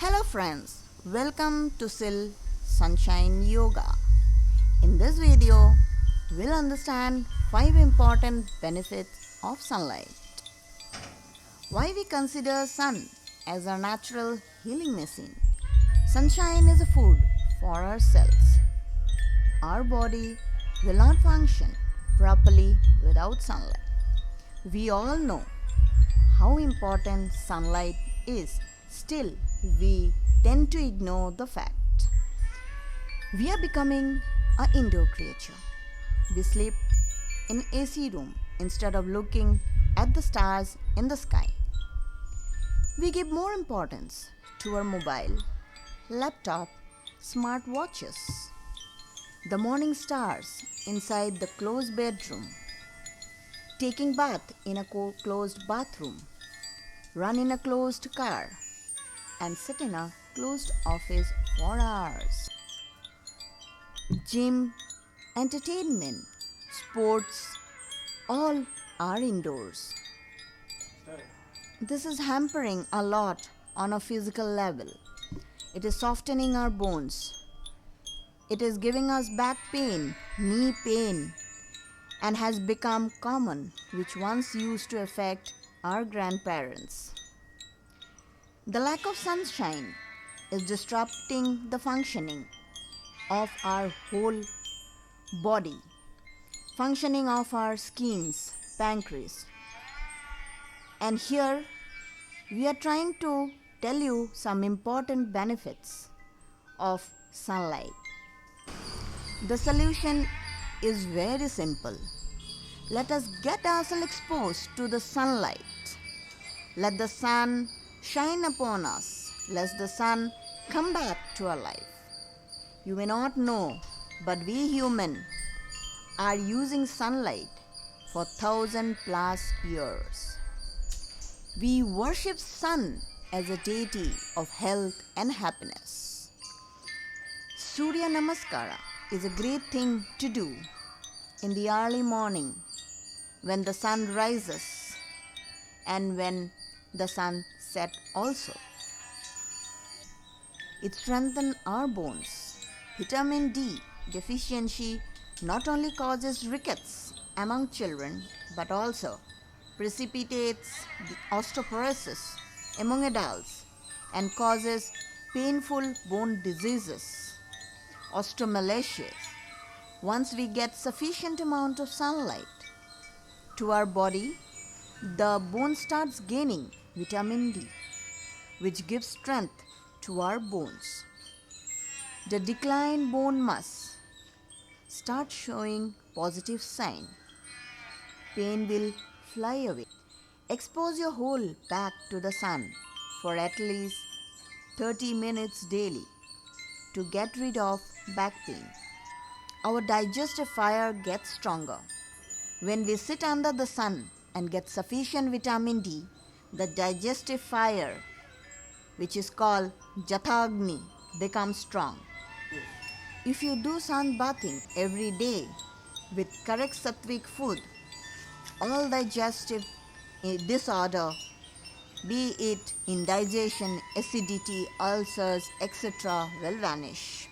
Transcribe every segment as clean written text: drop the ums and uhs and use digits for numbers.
Hello friends, welcome to Sil Sunshine Yoga. In this video, we'll understand 5 important benefits of sunlight. Why we consider sun as a natural healing machine. Sunshine is a food for our cells. Our body will not function properly without sunlight. We all know how important sunlight is. Still, we tend to ignore the fact. We are becoming an indoor creature. We sleep in AC room instead of looking at the stars in the sky. We give more importance to our mobile, laptop, smart watches, the morning stars inside the closed bedroom, taking bath in a closed bathroom, run in a closed car, and sit in a closed office for hours. Gym, entertainment, sports, all are indoors. This is hampering a lot on a physical level. It is softening our bones. It is giving us back pain, knee pain, and has become common, which once used to affect our grandparents. The lack of sunshine is disrupting the functioning of our whole body, functioning of our skins, pancreas. And here we are trying to tell you some important benefits of sunlight. The solution is very simple. Let us get ourselves exposed to the sunlight. Let the sun shine upon us. Let the sun come back to our life. You may not know, but we humans are using sunlight for 1,000+ years. We worship sun as a deity of health and happiness. Surya Namaskara is a great thing to do in the early morning when the sun rises and when the sun sets also. It strengthens our bones. Vitamin D deficiency not only causes rickets among children but also precipitates the osteoporosis among adults and causes painful bone diseases, osteomalacia. Once we get sufficient amount of sunlight to our body, the bone starts gaining vitamin D, which gives strength to our bones. The declined bone mass starts showing positive sign. Pain will fly away. Expose your whole back to the sun for at least 30 minutes daily to get rid of back pain. Our digestive fire gets stronger. When we sit under the sun and get sufficient vitamin D, the digestive fire, which is called Jathagni, becomes strong. If you do sun bathing every day with correct sattvic food, all digestive disorder, be it indigestion, acidity, ulcers, etc., will vanish.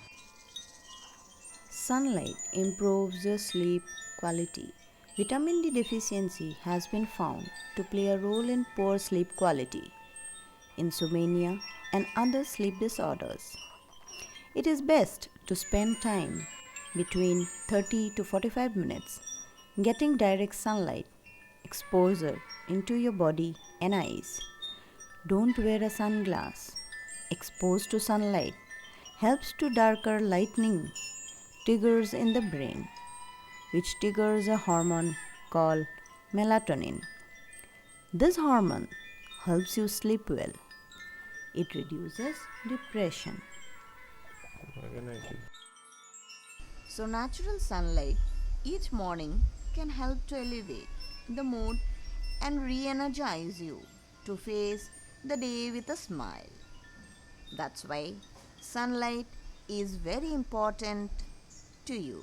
Sunlight improves your sleep quality. Vitamin D deficiency has been found to play a role in poor sleep quality, insomnia, and other sleep disorders. It is best to spend time between 30 to 45 minutes getting direct sunlight exposure into your body and eyes. Don't wear a sunglass. Exposed to sunlight helps to darker lightning triggers in the brain, which triggers a hormone called melatonin. This hormone helps you sleep well. It reduces depression. So natural sunlight each morning can help to elevate the mood and re-energize you to face the day with a smile. That's why sunlight is very important to you.